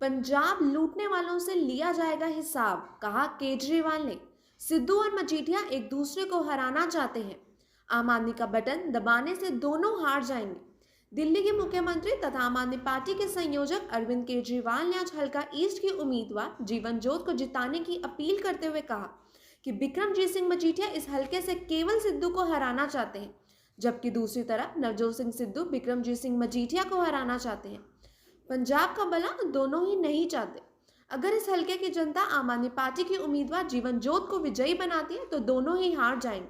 पंजाब लूटने वालों से लिया जाएगा हिसाब, कहा केजरीवाल ने। सिद्धू और मजीठिया एक दूसरे को हराना चाहते हैं। आम आदमी का बटन दबाने से दोनों हार जाएंगे। दिल्ली के मुख्यमंत्री तथा आम आदमी पार्टी के संयोजक अरविंद केजरीवाल ने आज हल्का ईस्ट के उम्मीदवार जीवन जोत को जिताने की अपील करते हुए कहा कि बिक्रमजीत सिंह मजीठिया इस हल्के से केवल सिद्धू को हराना चाहते हैं, जबकि दूसरी तरफ नवजोत सिंह सिद्धू बिक्रमजीत सिंह मजीठिया को हराना चाहते हैं। पंजाब का भला दोनों ही नहीं चाहते। अगर इस हल्के की जनता आम आदमी पार्टी के उम्मीदवार जीवन जोत को विजयी बनाती है तो दोनों ही हार जाएंगे।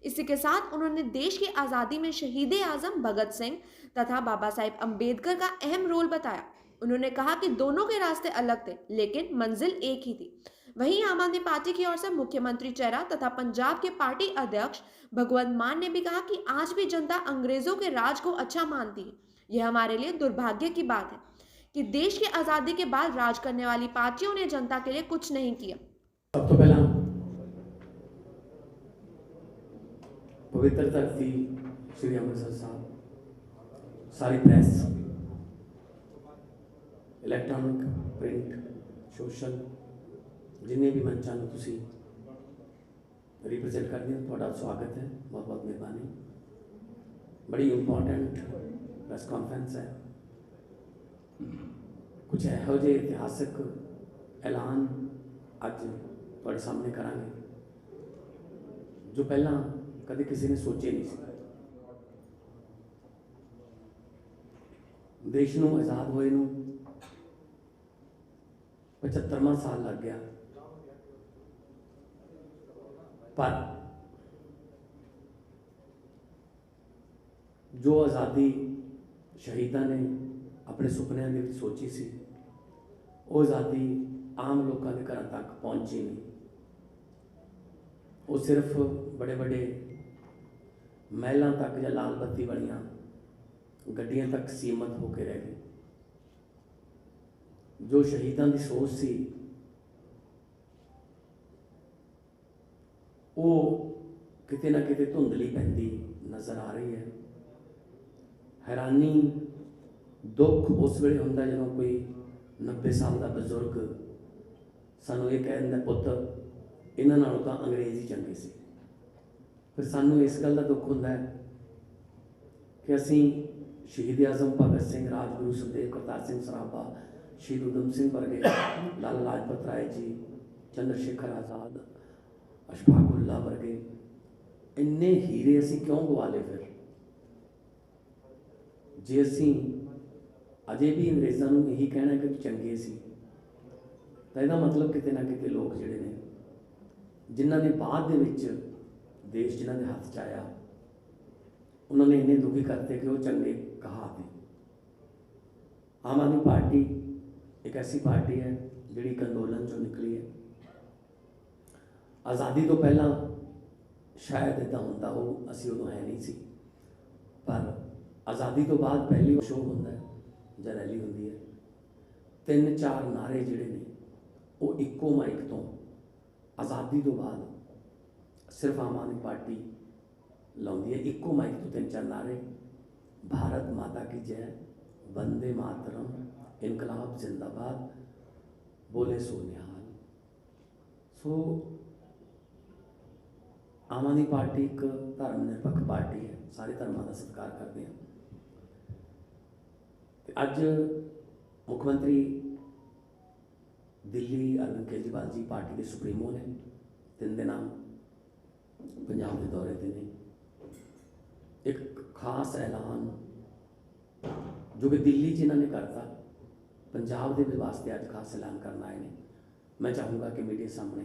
इसी के साथ उन्होंने देश की आज़ादी में शहीद आजम भगत सिंह तथा बाबा साहेब अम्बेडकर का अहम रोल बताया। उन्होंने कहा कि दोनों के रास्ते अलग थे लेकिन मंजिल एक ही थी। वहीं आम आदमी पार्टी की ओर से मुख्यमंत्री चेहरा तथा पंजाब के पार्टी अध्यक्ष भगवंत मान ने भी कहा कि आज भी जनता अंग्रेजों के राज को अच्छा मानती है। यह हमारे लिए दुर्भाग्य की बात है कि देश की आजादी के बाद राज करने वाली पार्टियों ने जनता के लिए कुछ नहीं किया। सब तो पहला पवित्र धरती श्री अमृतसर साहब, सारी प्रेस, इलैक्ट्रॉनिक, प्रिंट, सोशल जिन्हें भी मंचा ਨੂੰ ਤੁਸੀਂ रिप्रजेंट करते हो, ਤੁਹਾਡਾ स्वागत है। बहुत बहुत मेहरबानी। बड़ी इंपॉर्टेंट प्रेस कॉन्फ्रेंस है। कुछ ਇਹੋ ਜਿਹੇ ਇਤਿਹਾਸਕ ਐਲਾਨ ਅੱਜ ਤੁਹਾਡੇ ਸਾਹਮਣੇ ਕਰਾਂਗੇ जो ਪਹਿਲਾਂ कभी किसी ने सोचे नहीं सी। देश ਨੂੰ आज़ाद होए ਨੂੰ 75वां साल लग गया, पर जो आज़ादी शहीदां ने अपने सुपनों के विच सोची सी, वो आज़ादी आम लोगों के घर तक पहुंची नहीं। वो सिर्फ बड़े बड़े महलों तक या लाल बत्ती वालियां गड्डियां तक सीमित होकर रह गई। जो शहीदां की सोच सी वो किते ना किते धुंधली पैंदी नज़र आ रही है। हैरानी दुख उस वेले हुंदा जदों कोई 90 साल का बजुर्ग सानू ये कह दिंदा, पुत्त इन्हां नालों तां अंग्रेज़ ही चंगे सी। फिर सानू इस गल का दुख होंदा है कि असीं शहीद आजम भगत सिंह, राजगुरु सुखदेव, करतार सिंह सराभा, शहीद उधम सिंह वर्गे, लाला लाजपत राय जी, चंद्रशेखर आज़ाद, अशफाक उल्लाह वर्गे इन्ने हीरे असीं क्यों गवा लए? फिर जे असीं अजे भी अंग्रेज़ों नूं यही कहना कि चंगे सी, तो इसका मतलब किते ना किते लोग जिहड़े ने जिन्हां ने बाद दे विच देश जिन्हां दे हत्थ च आया उन्होंने इन्ने दुखी करते कि वो चंगे कहा थे। आम आदमी पार्टी एक ऐसी पार्टी है जिहड़ी एक अंदोलन चों निकली है। आज़ादी तो पहला शायद इदा होंदा हो, असी उदों है नहीं सी, पर आज़ादी तो बाद पहली शो होंदा है जां रैली होंदी है। 3-4 नारे जिहड़े ने वो इक्को माइक तो आज़ादी तो बाद सिर्फ आम आदमी पार्टी लाउंदी है। इक्को माइक तो 3-4 नारे, भारत माता की जय, वंदे मातरम, इनकलाब जिंदाबाद, बोले सो निहाल। सो आम आदमी पार्टी एक धर्मनिरपक्ष पार्टी है, सारे धर्मों का सत्कार करते हैं। अज मुख्यमंत्री दिल्ली अरविंद केजरीवाल जी पार्टी के सुप्रीमो ने 3 दिन पंजाब के दौरे पर ने। एक खास ऐलान जो कि दिल्ली जिन्होंने करता, पंजाब के वास्ते अज खास ऐलान करना आए ने। मैं चाहूँगा कि मीडिया सामने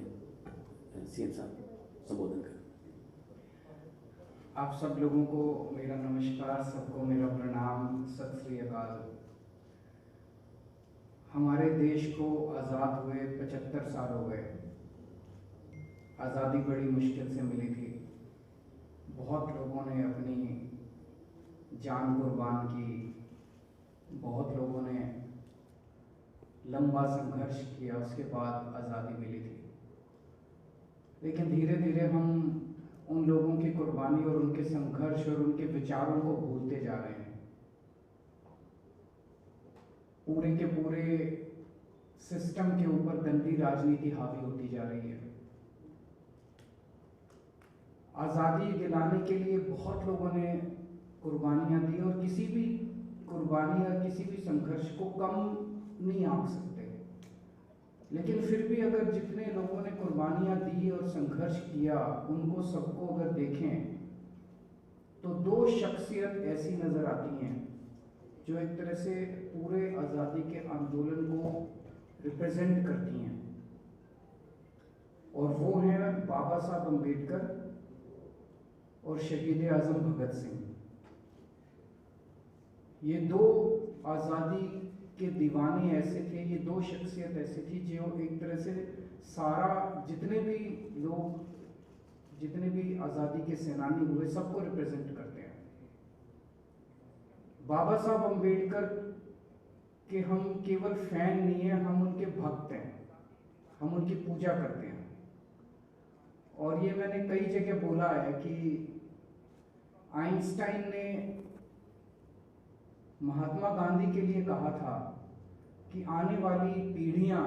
सीएम साहब संबोधन करें। आप सब लोगों को मेरा नमस्कार, सबको मेरा प्रणाम, सत श्री अकाल। हमारे देश को आज़ाद हुए 75 साल हो गए। आज़ादी बड़ी मुश्किल से मिली थी। बहुत लोगों ने अपनी जान कुर्बान की, बहुत लोगों ने लंबा संघर्ष किया, उसके बाद आज़ादी मिली थी। लेकिन धीरे धीरे हम उन लोगों की कुर्बानी और उनके संघर्ष और उनके विचारों को भूलते जा रहे हैं। पूरे के पूरे सिस्टम के ऊपर दंडी राजनीति हावी होती जा रही है। आज़ादी दिलाने के लिए बहुत लोगों ने कुर्बानियां दी और किसी भी कुर्बानी या किसी भी संघर्ष को कम नहीं आंक सकते। लेकिन फिर भी अगर जितने लोगों ने कुर्बानियां दी और संघर्ष किया उनको सबको अगर देखें तो दो शख्सियत ऐसी नज़र आती हैं जो एक तरह से पूरे आज़ादी के आंदोलन को रिप्रेजेंट करती हैं, और वो हैं बाबा साहब अम्बेडकर और शहीद आज़म भगत सिंह। ये दो आज़ादी के दीवाने ऐसे थे, ये दो शख्सियत ऐसी थी जो एक तरह से सारा जितने भी लोग जितने भी आज़ादी के सेनानी हुए सबको रिप्रेजेंट करते हैं। बाबा साहब अम्बेडकर के हम केवल फैन नहीं हैं, हम उनके भक्त हैं, हम उनकी पूजा करते हैं। और ये मैंने कई जगह बोला है कि आइंस्टाइन ने महात्मा गांधी के लिए कहा था कि आने वाली पीढ़ियां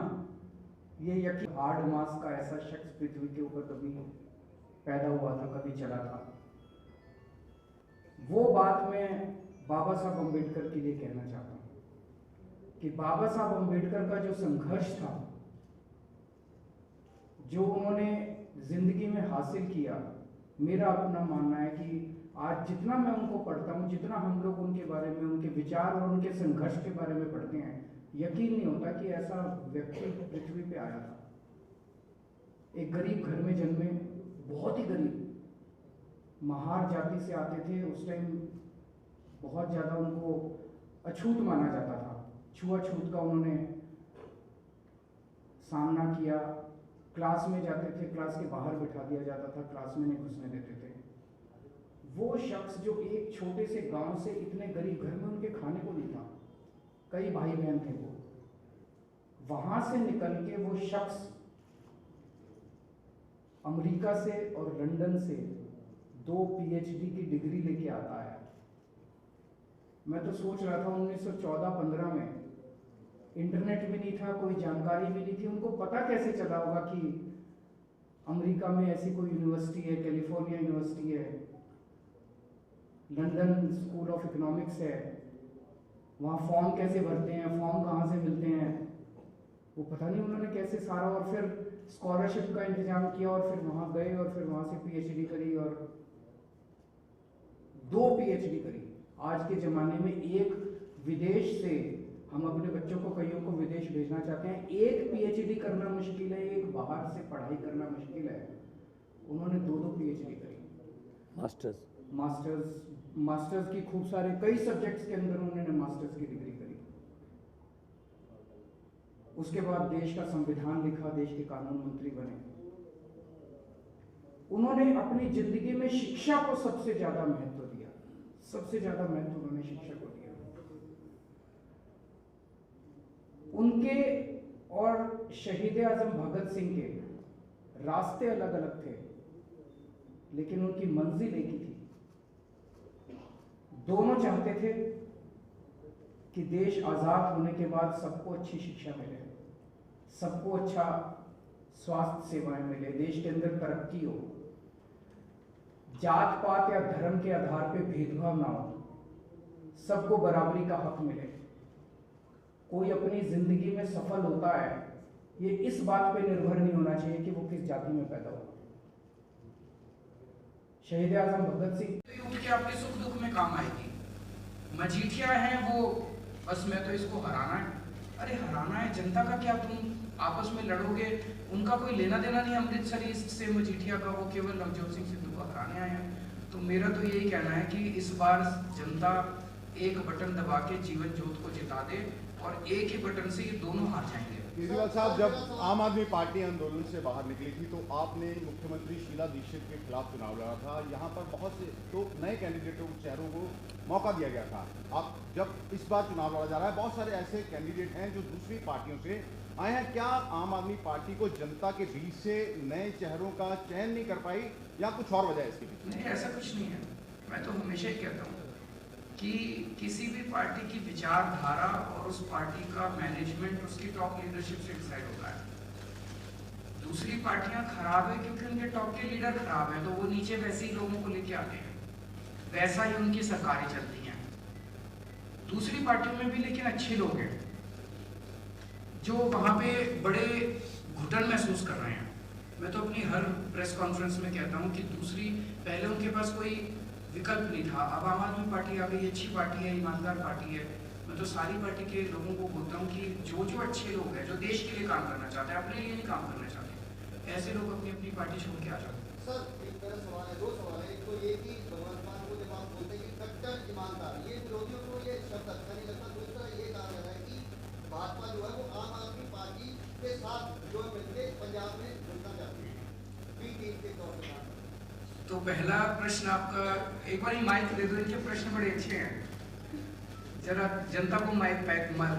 ये यकीन हार्ड मास का ऐसा शख्स पृथ्वी के ऊपर कभी पैदा हुआ था, कभी चला था। वो बात मैं बाबा साहब अम्बेडकर के लिए कहना चाहता हूँ कि बाबा साहब अम्बेडकर का जो संघर्ष था, जो उन्होंने जिंदगी में हासिल किया, मेरा अपना मानना है कि आज जितना मैं उनको पढ़ता हूँ, जितना हम लोग उनके बारे में, उनके विचार और उनके संघर्ष के बारे में पढ़ते हैं, यकीन नहीं होता कि ऐसा व्यक्ति पृथ्वी पे आया था। एक गरीब घर में जन्मे, बहुत ही गरीब, महार जाति से आते थे। उस टाइम बहुत ज़्यादा उनको अछूत माना जाता था, छुआछूत का उन्होंने सामना किया। क्लास में जाते थे, क्लास के बाहर बिठा दिया जाता था, क्लास में नहीं घुसने देते थे। वो शख्स जो एक छोटे से गांव से इतने गरीब घर में, उनके खाने को नहीं था, कई भाई बहन थे, वो वहां से निकल के वो शख्स अमेरिका से और लंदन से 2 PhD की डिग्री लेके आता है। मैं तो सोच रहा था 1914-15 में इंटरनेट भी नहीं था, कोई जानकारी भी नहीं थी, उनको पता कैसे चला होगा कि अमेरिका में ऐसी कोई यूनिवर्सिटी है, कैलिफोर्निया यूनिवर्सिटी है, लंदन स्कूल ऑफ इकोनॉमिक्स है, वहाँ फॉर्म कैसे भरते हैं, फॉर्म कहाँ से मिलते हैं, वो पता नहीं उन्होंने कैसे सारा। और फिर स्कॉलरशिप का इंतजाम किया और फिर वहाँ गए और फिर वहाँ से PhD करी और 2 PhD करी। आज के ज़माने में एक विदेश से हम अपने बच्चों को, कईयों को विदेश भेजना चाहते हैं, एक PhD करना मुश्किल है, एक बाहर से पढ़ाई करना मुश्किल है। उन्होंने 2 PhD करी, मास्टर्स की खूब सारे कई सब्जेक्ट्स के अंदर उन्होंने मास्टर्स की डिग्री करी। उसके बाद देश का संविधान लिखा, देश के कानून मंत्री बने। उन्होंने अपनी जिंदगी में शिक्षा को सबसे ज्यादा महत्व दिया, सबसे ज्यादा महत्व उन्होंने शिक्षा को दिया। उनके और शहीद आजम भगत सिंह के रास्ते अलग अलग थे, लेकिन उनकी मंजिल एक ही थी। दोनों चाहते थे कि देश आजाद होने के बाद सबको अच्छी शिक्षा मिले, सबको अच्छा स्वास्थ्य सेवाएं मिले, देश के अंदर तरक्की हो, जात पात या धर्म के आधार पे भेदभाव ना हो, सबको बराबरी का हक मिले। कोई अपनी जिंदगी में सफल होता है, ये इस बात पे निर्भर नहीं होना चाहिए कि वो किस जाति में पैदा हुआ। शहीद आजम भगत सिंह उठ के आपके सुख दुख में काम आएगी। मजीठिया है वो, बस मैं तो इसको हराना है। अरे हराना है, जनता का क्या, तुम आपस में लड़ोगे, उनका कोई लेना देना नहीं अमृतसरी से मजीठिया का, वो केवल नवजोत सिंह सिद्धू को हराने आए हैं। तो मेरा तो यही कहना है कि इस बार जनता एक बटन दबा के जीवन ज्योत को जिता दे और एक ही बटन से ये दोनों हार जाएंगे। केजरीवाल साहब, जब आम आदमी पार्टी आंदोलन से बाहर निकली थी तो आपने मुख्यमंत्री शीला दीक्षित के खिलाफ चुनाव लड़ा था। यहाँ पर बहुत से तो नए कैंडिडेटों चेहरों को मौका दिया गया था। अब जब इस बार चुनाव लड़ा जा रहा है, बहुत सारे ऐसे कैंडिडेट हैं जो दूसरी पार्टियों से आए हैं। क्या आम आदमी पार्टी को जनता के बीच से नए चेहरों का चयन नहीं कर पाई या कुछ और वजह है इसके पीछे? नहीं, ऐसा कुछ नहीं है। मैं तो हमेशा ही कहता हूँ कि किसी भी पार्टी की विचारधारा और उस पार्टी का मैनेजमेंट उसकी टॉप लीडरशिप से डिसाइड होता है। दूसरी पार्टियां खराब है क्योंकि उनके टॉप के लीडर खराब है, तो वो नीचे वैसे ही लोगों को लेके आते हैं, वैसा ही उनकी सरकारें चलती हैं। दूसरी पार्टियों में भी लेकिन अच्छे लोग हैं जो वहां पे बड़े घुटन महसूस कर रहे हैं। मैं तो अपनी हर प्रेस कॉन्फ्रेंस में कहता हूं कि पहले उनके पास कोई विकल्प नहीं था, अब आम आदमी पार्टी आ गई, अच्छी पार्टी है, ईमानदार पार्टी है। मैं तो सारी पार्टी के लोगों को बोलता हूँ कि जो अच्छे लोग हैं, जो देश के लिए काम करना चाहते हैं, अपने लिए नहीं काम करना चाहते, ऐसे लोग अपनी अपनी पार्टी छोड़ के आ जाते हैं। सर एक तरह सवाल है, दो सवाल है। एक तो ये कि भगवंत मान को जब आप बोलते हैं कि कट्टर ईमानदार, ये विरोधियों को ये शब्द अच्छा नहीं लगता। दूसरा ये कहा जा रहा है कि भाजपा जो है वो आम आदमी पार्टी के साथ जो मिलकर पंजाब में जुड़ना चाहती है, बी टीम के तौर पर। तो पहला प्रश्न आपका, एक बार ही माइक दे दो, इनके प्रश्न बड़े अच्छे हैं, जरा जनता को माइक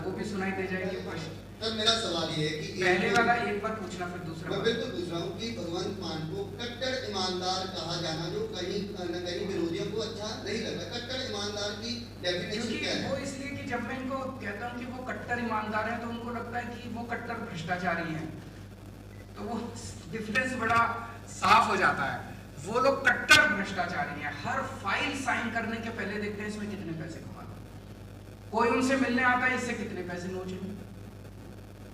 वो भी सुनाई दे जाएंगे प्रश्न। सर मेरा सवाल ये है कि पहले वाला एक बार पूछना, फिर दूसरा। मैं बिल्कुल पूछ रहा हूँ कि भगवंत मान को कट्टर ईमानदार कहा जाना जो कहीं न कहीं विरोधियों को अच्छा नहीं लगता। कट्टर ईमानदार की डेफिनेशन क्या है? वो इसलिए कि जब मैं इनको कहता हूँ कि वो कट्टर ईमानदार है तो उनको लगता है कि वो कट्टर भ्रष्टाचारी हैं, तो वो डिफरेंस बड़ा साफ हो जाता है। वो लोग कट्टर भ्रष्टाचारी हैं, हर फाइल साइन करने के पहले देखते हैं इसमें कितने पैसे कमा लो, कोई उनसे मिलने आता है इससे कितने पैसे नोच लो,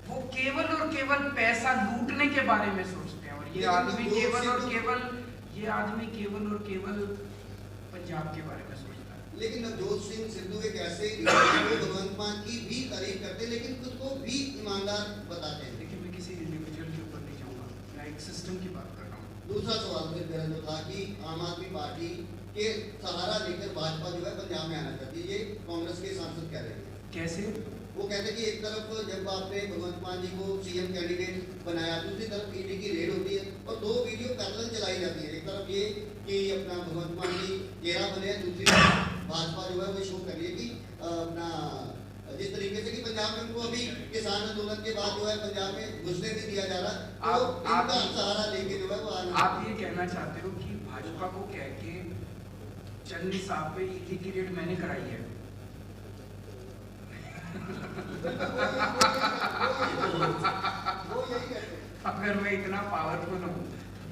वो केवल और केवल पैसा लूटने के बारे में सोचते हैं। और ये आदमी केवल और केवल पंजाब के बारे में सोचता है। लेकिन नवजोत सिंह सिद्धू एक ऐसे भगवंत मान की भी तारीफ करते हैं लेकिन खुद को भी ईमानदार बताते हैं। लेकिन मैं किसी इंडिविजुअल के ऊपर नहीं जाऊंगा, मैं एक सिस्टम की बात कर रहा हूँ। दूसरा सवाल फिर मेरा जो था कि आम आदमी पार्टी के सहारा लेकर भाजपा जो है पंजाब में आना चाहती है, ये कांग्रेस के सांसद कह रहे हैं। कैसे? वो कहते हैं कि एक तरफ जब आपने भगवंत मान जी को सीएम कैंडिडेट बनाया, दूसरी तरफ ईडी की रेड होती है और दो वीडियो पैरेलल चलाई जाती है। एक तरफ ये कि अपना भगवंत मान जी चेहरा बने, दूसरी तरफ भाजपा जो है वो शो कर रही है कि अपना जिस तरीके से कि पंजाब में उनको अभी किसान आंदोलन के बाद जो है पंजाब में घुसने नहीं दिया जा रहा, तो इनका सहारा लेके जो है वो आना। आप ये कहना चाहते हो कि भाजपा को कह के चन्नी साहब पे ईडी की रेड मैंने कराई है? वो यही कहते हैं। अगर मैं इतना पावरफुल हूँ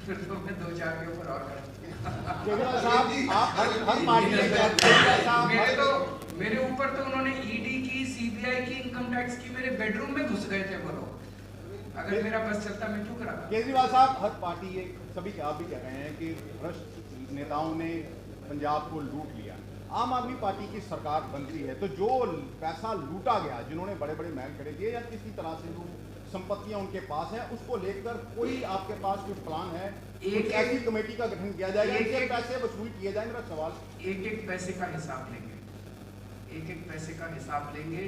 फिर तो मैं 2-4 के ऊपर और कर मेरे ऊपर तो उन्होंने ईडी की, सीबीआई की, इनकम टैक्स की, मेरे बेडरूम में घुस गए थे वो लोग। अगर मेरा बस चलता मैं क्यों कराता? केजरीवाल साहब, हर पार्टी ये सभी आप भी कह रहे हैं कि भ्रष्ट नेताओं ने पंजाब को लूट लिया। आम आदमी पार्टी की सरकार बनती है तो जो पैसा लूटा गया, जिन्होंने बड़े बड़े महल खड़े किए या किसी तरह से जो संपत्तियां उनके पास है, उसको लेकर कोई आपके पास कोई प्लान है? एक ऐसी कमेटी का गठन किया जाएगा, एक पैसे वसूल किए जाए? मेरा सवाल, एक पैसे का हिसाब लेंगे, एक पैसे का हिसाब लेंगे।